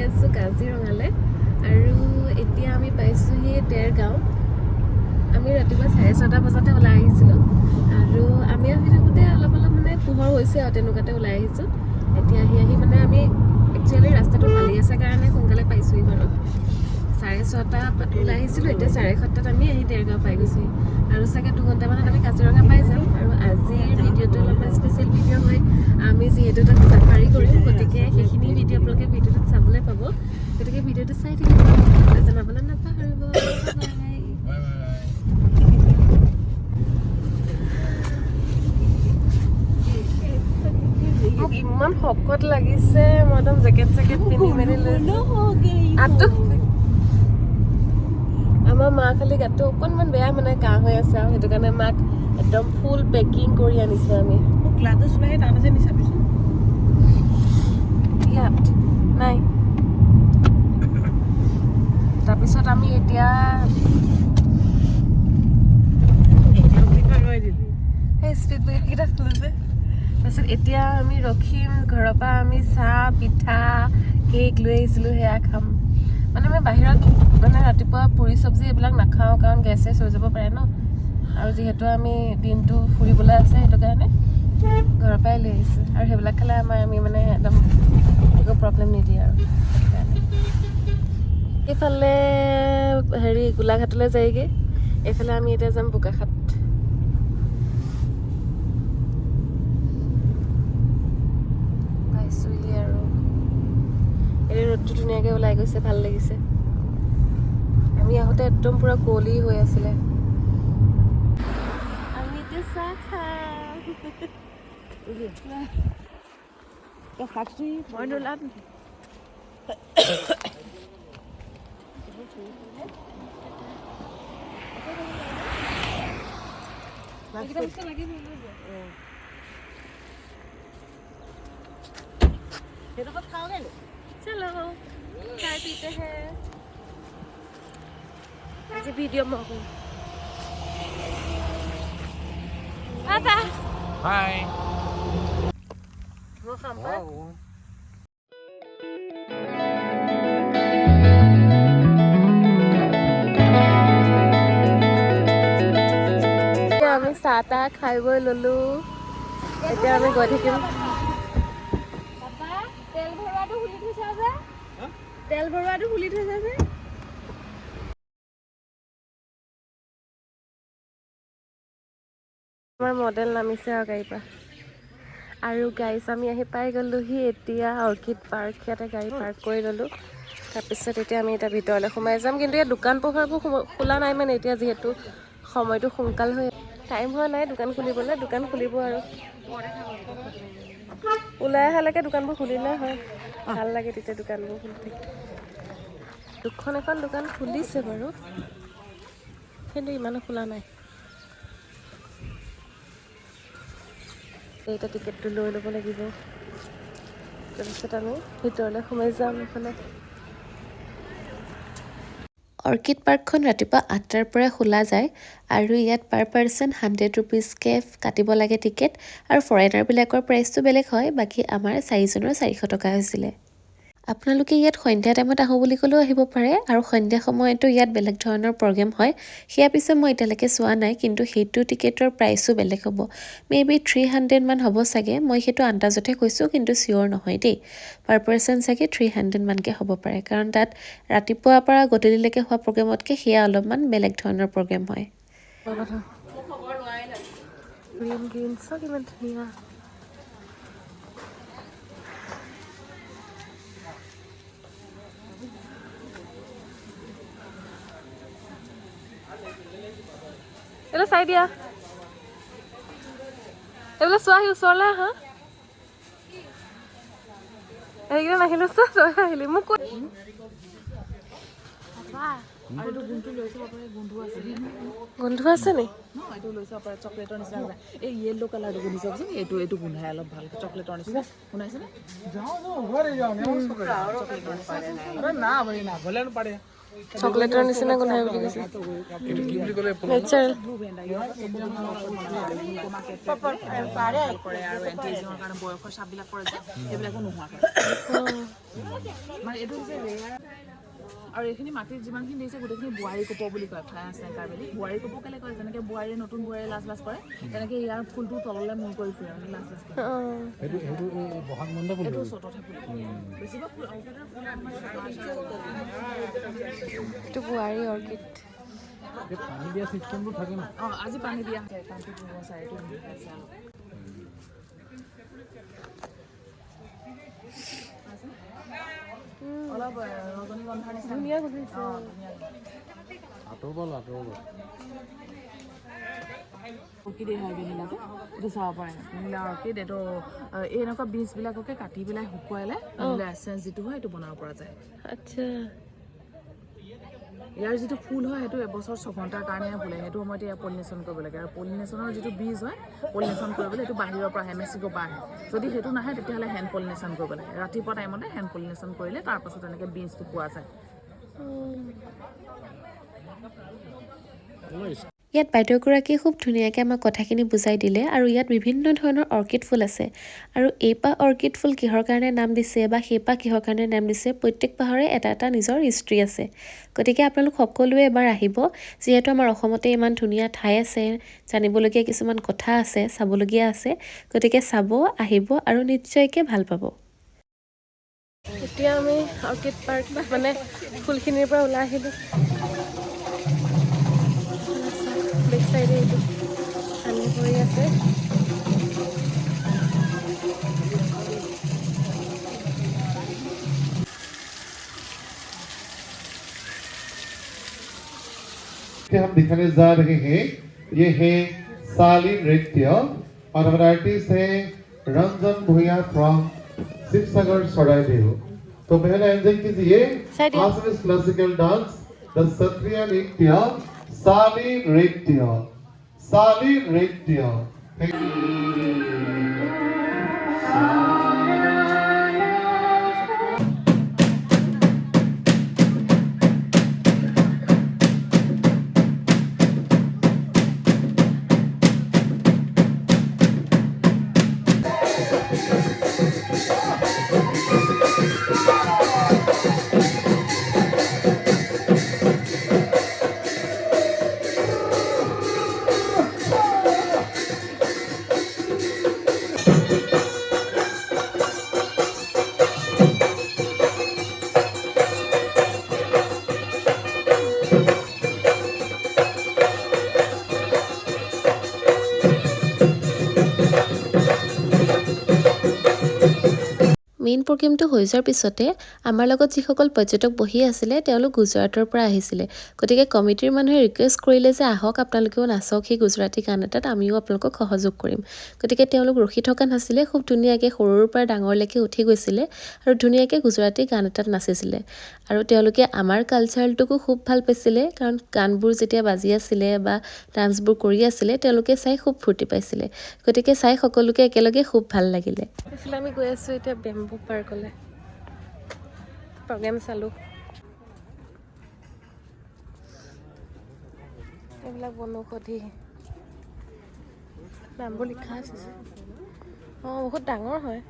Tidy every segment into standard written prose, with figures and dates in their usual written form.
আছোঁ কাজিৰঙালৈ আৰু এতিয়া আমি পাইছোঁহি দেৰগাঁও আমি ৰাতিপুৱা 6:30 বজাতে ওলাই আহিছিলোঁ আৰু আমি আহি থাকোঁতে অলপ মানে পোহৰ হৈছে আৰু তেনেকুৱাতে ওলাই আহিছোঁ এতিয়া আহি মানে আমি একচুৱেলি ৰাস্তাটো ভালি আছে কাৰণে সোনকালে পাইছোঁহি বাৰু 6:30 ওলাই আহিছিলোঁ এতিয়া 7:30 আমি আহি দেৰগাঁও পাই গৈছোঁহি আৰু চাগে 2 ঘণ্টামানত আমি কাজিৰঙা পাই যাম আৰু আজিৰ ভিডিঅ'টো অলপমান স্পেচিয়েল ভিডিঅ' হয় আমি যিহেতু তাত চাফাৰী কৰিম গতিকে সেইখিনি ভিডিঅ' আপোনালোকে ভিডিঅ'টোত চাবলৈ পাব গতিকে ভিডিঅ'টো চাই থাকিব জনাবলৈ নাপাহৰিব মোক ইমান শকত লাগিছে মই একদম জেকেট পিন্ধি মেলি লৈছোঁ আমাৰ মা খালি গাটো অকণমান বেয়া মানে কাহ হৈ আছে আৰু সেইটো কাৰণে মাক একদম ফুল পেকিং কৰি আনিছোঁ আমি গ্লাছটো চুলাই তাত আছে নি চাবিচোন ইয়াত নাই তাৰপিছত আমি এতিয়া সেই স্পীড ব্ৰেকাৰকেইটা খুলিছে তাৰপিছত এতিয়া আমি ৰখিম ঘৰৰ পৰা আমি চাহ পিঠা কেক লৈ আহিছিলোঁ সেয়া খাম মানে মই বাহিৰত মানে ৰাতিপুৱা পুৰি চব্জি এইবিলাক নাখাওঁ কাৰণ গেছ হৈ যাব পাৰে ন আৰু যিহেতু আমি দিনটো ফুৰিবলৈ আছে সেইটো কাৰণে ঘৰৰ পৰাই লৈ আহিছোঁ আৰু সেইবিলাক খালে আমি মানে একদম একো প্ৰব্লেম নিদিয়ে আৰু সেইটো কাৰণে এইফালে হেৰি গোলাঘাটলৈ যায়গৈ এইফালে আমি এতিয়া যাম বোকাখাট পাইছোঁহি আৰু এই ৰ'দটো ধুনীয়াকৈ ওলাই গৈছে ভাল লাগিছে আমি আহোঁতে একদম পুৰা কুঁৱলী হৈ আছিলে আমি এতিয়া চাহ খাম মই নোলাম चलो चाय पीते हैं मुझे वीडियो में आता हाय वो खांबा আমি চাহ তাহ খাই বৈ ল'লো এতিয়া আমি গৈ থাকিম তেল ভৰোৱাটো খুলি থৈছে যে আমাৰ মডেল নামিছে আৰু গাড়ীৰ পৰা আৰু গাইছ আমি আহি পাই গ'লোহি এতিয়া অৰ্কিড পাৰ্ক ইয়াতে গাড়ী পাৰ্ক কৰি ল'লোঁ তাৰপিছত এতিয়া আমি এতিয়া ভিতৰলৈ সোমাই যাম কিন্তু ইয়াত দোকান পোহাৰবোৰ খোলা নাই মানে এতিয়া যিহেতু সময়টো সোনকাল হৈ টাইম হোৱা নাই দোকান খুলিবলৈ দোকান খুলিব আৰু ওলাই অহালৈকে দোকানবোৰ খুলিলে হয় ভাল লাগে তেতিয়া দোকানবোৰ খুলি থাকে এখন দোকান খুলিছে বাৰু কিন্তু ইমানো খোলা নাই এতিয়া টিকেটটো লৈ ল'ব লাগিব তাৰপিছত আমি ভিতৰলৈ সোমাই যাম এইফালে অৰ্কিড পাৰ্কখন ৰাতিপুৱা 8টাৰ পৰা খোলা যায় আৰু ইয়াত পাৰ পাৰ্চন 100 ৰুপিজকৈ কাটিব লাগে টিকেট আৰু ফৰেনাৰবিলাকৰ প্ৰাইচটো বেলেগ হয় বাকী আমাৰ 4জনৰ 400 টকা হৈছিলে আপোনালোকে ইয়াত সন্ধিয়া টাইমত আহোঁ বুলি ক'লেও আহিব পাৰে আৰু সন্ধিয়া সময়তো ইয়াত বেলেগ ধৰণৰ প্ৰগ্ৰেম হয় সেয়া পিছে মই এতিয়ালৈকে চোৱা নাই কিন্তু সেইটো টিকেটৰ প্ৰাইচো বেলেগ হ'ব মেবি 300 মান হ'ব চাগে মই সেইটো আন্দাজতে কৈছোঁ কিন্তু চিয়ৰ নহয় দেই পাৰ পাৰ্চন চাগে 300 মানকৈ হ'ব পাৰে কাৰণ তাত ৰাতিপুৱাৰ পৰা গধূলিলৈকে হোৱা প্ৰগ্ৰেমতকৈ সেয়া অলপমান বেলেগ ধৰণৰ প্ৰগ্ৰেম হয় গ্ৰীণ চব ইমান ধুনীয়া এইবিলাক চাই দিয়া এইবিলাক চোৱা আহি ওচৰলৈ আহা এইকেইটা নাহিলো চোৱা আহিলি মোক কৈ গোন্ধ আছে নি এইটো লৈছো আপোনাৰ চকলেটৰ নিচিনা এই য়েল্লো কালাৰটো গুন্ধি চাওকচোন এইটো গোন্ধাই অলপ ভালকৈ চকলেটৰ নিচিনা শুনাইছেনে जाओ घरे जाओ मैं उसको अरे ना भाई ना भले न पड़े চকলেটৰ নিচিনা গোন্ধাই বুলি কৈছে এইটো কি বুলি ক'লে নেচাৰেল ব্লু বেণ্ড কৰে আৰু এণ্টি এজিঙৰ কাৰণে বয়সৰ চাপবিলাক কৰে যে সেইবিলাকো নোহোৱা কৰে মানে এইটো হৈছে লেয়াৰ আৰু এইখিনি মাটিত যিমানখিনি দিছে গোটেইখিনি বোৱাৰী কোপ বুলি কয় ফ্লাই স্নেকাৰ বুলি বোৱাৰী কোপ কেলে কয় যেনেকৈ বোৱাৰীয়ে নতুন বোৱাৰীয়ে লাজ লাজ কৰে তেনেকৈ ইয়াৰ ফুলটো তললৈ মূৰ কৰি ফুৰে মানে লাজ লাজ কৰে এইটো বহাগ মণ্ডপ এইটো চততহে ফুল বেছিভাগ ফুল অৰ্কিডৰ ফুল এইটো বোৱাৰী অৰ্কিড পানী দিয়া চিষ্টেমটো থাকে ন অঁ আজি পানী দিয়া হয় কামটো চাই এইটো অলপ ৰজনীগন্ধাৰ নিচিনা ধুনীয়া গোন্ধাইছে ধুনীয়া আঁতৰব অৰ্কিডেই হয় ভেনিলাটো এইটো চাব পাৰে ভেনিলা অৰ্কিড এইটো এই এনেকুৱা বীজবিলাককে কাটি পেলাই শুকুৱালে ভেনিলা এচেঞ্চ যিটো হয় সেইটো বনাব পৰা যায় আচ্ছা ইয়াৰ যিটো ফুল হয় সেইটো এবছৰ 6 ঘণ্টাৰ কাৰণে ফুলে সেইটো সময়তে ইয়াৰ পলিনেশ্যন কৰিব লাগে আৰু পলিনেশ্যনৰ যিটো বীজ হয় পলিনেশ্যন কৰিবলৈ সেইটো বাহিৰৰ পৰা আহে মেক্সিকোৰ পৰা আহে যদি সেইটো নাহে তেতিয়াহ'লে হেণ্ড পলিনেশ্যন কৰিব লাগে ৰাতিপুৱা টাইমতে হেণ্ড পলিনেশ্যন কৰিলে তাৰপাছত এনেকৈ বীজটো পোৱা যায় ইয়াত বাইদেউগৰাকীয়ে খুব ধুনীয়াকৈ আমাক কথাখিনি বুজাই দিলে আৰু ইয়াত বিভিন্ন ধৰণৰ অৰ্কিড ফুল আছে আৰু এইপাহ অৰ্কিড ফুল কিহৰ কাৰণে নাম দিছে বা সেইপাহ কিহৰ কাৰণে নাম দিছে প্ৰত্যেক পাহৰে এটা এটা নিজৰ হিষ্ট্ৰী আছে গতিকে আপোনালোক সকলোৱে এবাৰ আহিব যিহেতু আমাৰ অসমতে ইমান ধুনীয়া ঠাই আছে জানিবলগীয়া কিছুমান কথা আছে চাবলগীয়া আছে গতিকে চাব আহিব আৰু নিশ্চয়কৈ ভাল পাব এতিয়া আমি অৰ্কিড পাৰ্ক মানে ফুলখিনিৰ পৰা ওলাই আহিলোঁ বেক চাইডে এইটো পানী পৰি আছে हम दिखाने जा रहे हैं ये है साली नृत्य और हमारे आर्टिस्ट है रंजन भुइया फ्रॉम शिवसागर सरायदेव तो पहले एंजॉय कीजिए आसमीज क्लासिकल डांस द क्षत्रिय नृत्य साली नृत्य মেইন প্ৰগ্ৰেমটো হৈ যোৱাৰ পিছতে আমাৰ লগত যিসকল পৰ্যটক বহি আছিলে তেওঁলোক গুজৰাটৰ পৰা আহিছিলে গতিকে কমিটিৰ মানুহে ৰিকুৱেষ্ট কৰিলে যে আহক আপোনালোকেও নাচক সেই গুজৰাটী গান এটাত আমিও আপোনালোকক সহযোগ কৰিম গতিকে তেওঁলোক ৰখি থকা নাছিলে খুব ধুনীয়াকৈ সৰুৰ পৰা ডাঙৰলৈকে উঠি গৈছিলে আৰু ধুনীয়াকৈ গুজৰাটী গান এটাত নাচিছিলে আৰু তেওঁলোকে আমাৰ কালচাৰটোকো খুব ভাল পাইছিলে কাৰণ গানবোৰ যেতিয়া বাজি আছিলে বা ডান্সবোৰ কৰি আছিলে তেওঁলোকে চাই খুব ফূৰ্তি পাইছিলে গতিকে চাই সকলোকে একেলগে খুব ভাল লাগিলে এইফালে আমি গৈ আছোঁ এতিয়া বেম্বু পাৰ্কলৈ প্ৰগ্ৰেম চালোঁ এইবিলাক বনৌষধি নামবোৰ লিখা আছে অঁ বহুত ডাঙৰ হয়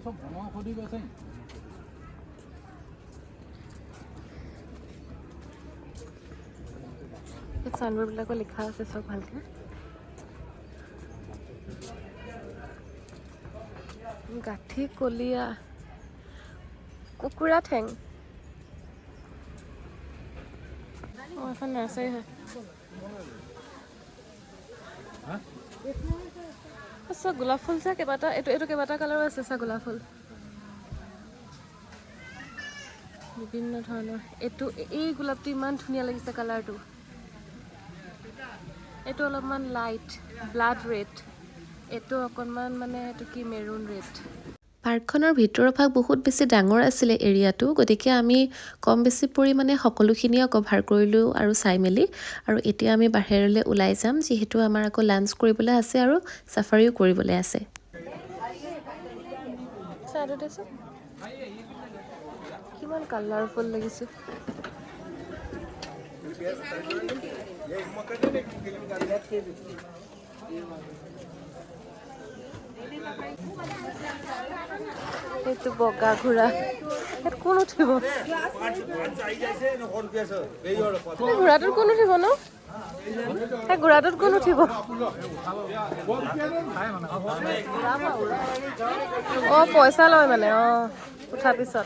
সব বনৌষধি গছ চাইনবোৰ্ডবিলাকো লিখা আছে চব ভালকৈ গাঁঠি কলীয়া কুকুৰা ঠেং অঁ এখন নাৰ্চাৰী হয় চব গোলাপ ফুল যে কেইবাটা এইটো কেইবাটা কালাৰো আছে চা গোলাপ ফুল বিভিন্ন ধৰণৰ এইটো এই গোলাপটো ইমান ধুনীয়া লাগিছে কালাৰটো এইটো অলপমান লাইট ব্লাড ৰেড এইটো অকণমান মানে এইটো কি মেৰুন ৰেড পাৰ্কখনৰ ভিতৰৰ ভাগ বহুত বেছি ডাঙৰ আছিলে এৰিয়াটো গতিকে আমি কম বেছি পৰিমাণে সকলোখিনিয়ে কভাৰ কৰিলোঁ আৰু চাই মেলি আৰু এতিয়া আমি বাহিৰলৈ ওলাই যাম যিহেতু আমাৰ আকৌ লাঞ্চ কৰিবলৈ আছে আৰু চাফাৰীও কৰিবলৈ আছে চাইডত আছে কিমান কালাৰফুল লাগিছে এইটো বগা ঘোঁৰা ইয়াত কোন উঠিব ঘোঁৰাটোত কোন উঠিব ন এই ঘোঁৰাটোত কোন উঠিব অ পইচা লয় মানে অ উঠাৰ পিছত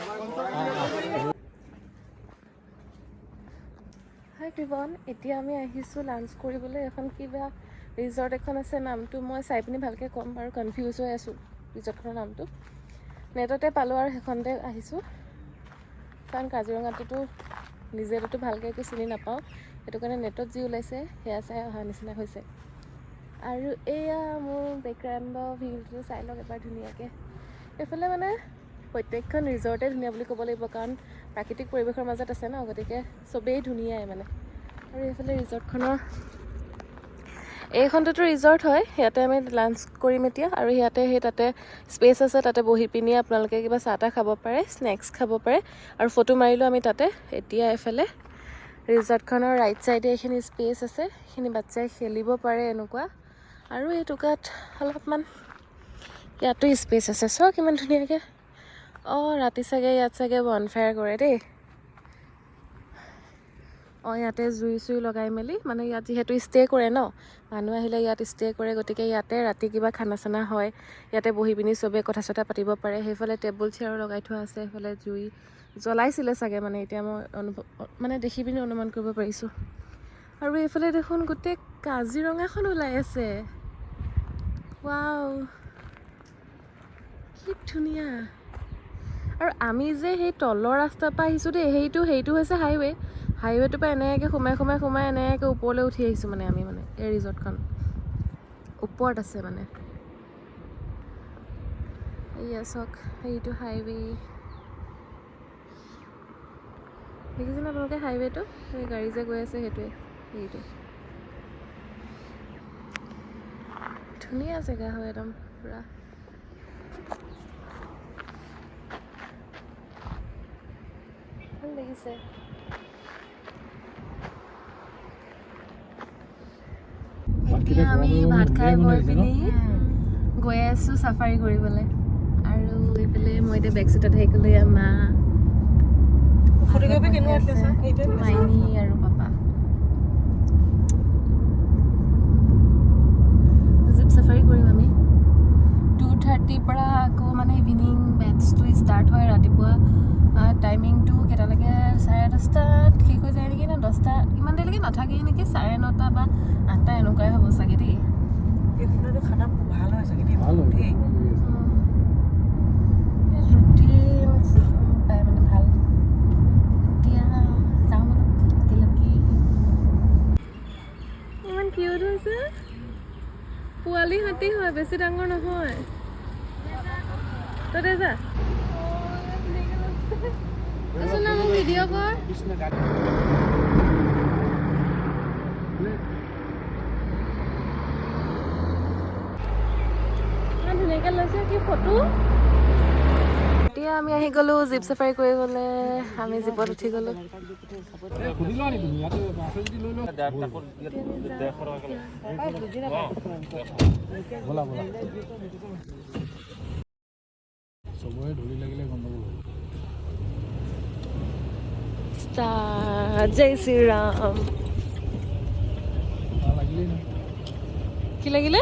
হাই এভৰিৱান এতিয়া আমি আহিছোঁ লাঞ্চ কৰিবলৈ এখন কিবা ৰিজৰ্ট এখন আছে নামটো মই চাই পিনি ভালকৈ ক'ম বাৰু কনফিউজ হৈ আছোঁ ৰিজৰ্টখনৰ নামটো নেটতে পালোঁ আৰু সেইখনতে আহিছোঁ কাৰণ কাজিৰঙাটোতো নিজেতো ভালকৈ একো চিনি নাপাওঁ সেইটো কাৰণে নেটত যি ওলাইছে সেয়া চাই অহা নিচিনা হৈছে আৰু এয়া মোৰ বেকগ্ৰাউণ্ডৰ ভিউটো চাই লওক এবাৰ ধুনীয়াকৈ এইফালে মানে প্ৰত্যেকখন ৰিজৰ্টে ধুনীয়া বুলি ক'ব লাগিব কাৰণ প্ৰাকৃতিক পৰিৱেশৰ মাজত আছে ন গতিকে চবেই ধুনীয়াই মানে আৰু এইফালে ৰিজৰ্টখনৰ এইখনটোতো ৰিজৰ্ট হয় ইয়াতে আমি লাঞ্চ কৰিম এতিয়া আৰু ইয়াতে সেই তাতে স্পেচ আছে তাতে বহি পিনি আপোনালোকে কিবা চাহ তাহ খাব পাৰে স্নেক্স খাব পাৰে আৰু ফটো মাৰিলোঁ আমি তাতে এতিয়া এইফালে ৰিজৰ্টখনৰ ৰাইট ছাইডে এইখিনি স্পেচ আছে সেইখিনি বাচ্চাই খেলিব পাৰে এনেকুৱা আৰু এই টুকাত অলপমান ইয়াতো স্পেচ আছে চাওক কিমান ধুনীয়াকৈ অঁ ৰাতি চাগে ইয়াত চাগে বনফায়াৰ কৰে দেই অঁ ইয়াতে জুই চুই লগাই মেলি মানে ইয়াত যিহেতু ষ্টে কৰে ন মানুহ আহিলে ইয়াত ষ্টে কৰে গতিকে ইয়াতে ৰাতি কিবা খানা চানা হয় ইয়াতে বহি পিনি চবেই কথা চথা পাতিব পাৰে সেইফালে টেবুল চেয়াৰো লগাই থোৱা আছে সেইফালে জুই জ্বলাইছিলে চাগে মানে এতিয়া মই মানে দেখি পিনি অনুমান কৰিব পাৰিছোঁ আৰু এইফালে দেখোন গোটেই কাজিৰঙাখন ওলাই আছে ৱাও কি ধুনীয়া আৰু আমি যে সেই তলৰ ৰাস্তাৰ পৰা আহিছোঁ দেই সেইটো হৈছে হাইৱেটোৰ পৰা এনেকৈ সোমাই এনেকৈ ওপৰলৈ উঠি আহিছোঁ মানে আমি মানে এই ৰিজৰ্টখন ওপৰত আছে মানে এয়া চাওক সেইটো হাইৱে দেখিছেনে আপোনালোকে হাইৱেটো সেই গাড়ী যে গৈ আছে সেইটো ধুনীয়া জেগা হয় একদম পুৰা ভাল লাগিছে এতিয়া আমি ভাত খাই বৈ পিনি গৈ আছোঁ চাফাৰী কৰিবলৈ আৰু এইফালে মই এতিয়া বেক চিটত আহি গ'লোঁ এয়া মা মাইনী আৰু পাপা জীপ চাফাৰী কৰিম আমি 2:30 পৰা আকৌ মানে ইভিনিং বেটছটো ষ্টাৰ্ট হয় ৰাতিপুৱা টাইমিংটো কেইটালৈকে 10:30 শেষ হৈ যায় নেকি নে 10টা ইমান দেৰিলৈকে নাথাকেই নেকি 9:30 বা 8টা এনেকুৱাই হ'ব চাগে দেই এইফালে খানা ভাল হয় চাগে দেই ৰুটি পাই মানে ভাল এতিয়া যাওঁ অলপ একেলগে ইমান কিউট হৈছে পোৱালি হাতী হয় বেছি ডাঙৰ নহয় তই যা আচোন মোক ভিডিঅ' কৰ ইমান ধুনীয়াকৈ লৈছে কি ফটো এতিয়া আমি আহি গ'লোঁ জীপ চাফাৰী কৰিবলৈ আমি জীপত উঠি গ'লোঁ চবৰে ধূলি লাগিলে গণ্ডগোল হ'ব জয় শ্ৰীৰাম লাগিলেই নহয় কি লাগিলে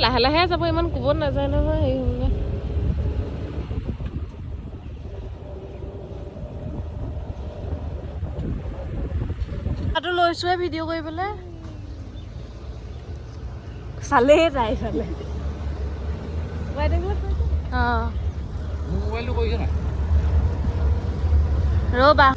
লাহে লাহে যাব ইমান ক'ব নাযায় নহয় হেৰি হ'লে আৰু লৈছোৱে ভিডিঅ' কৰিবলৈ চালেই তাই চালে অঁ মোৰ মোবাইলটো কৰিছে নাই ৰ'বা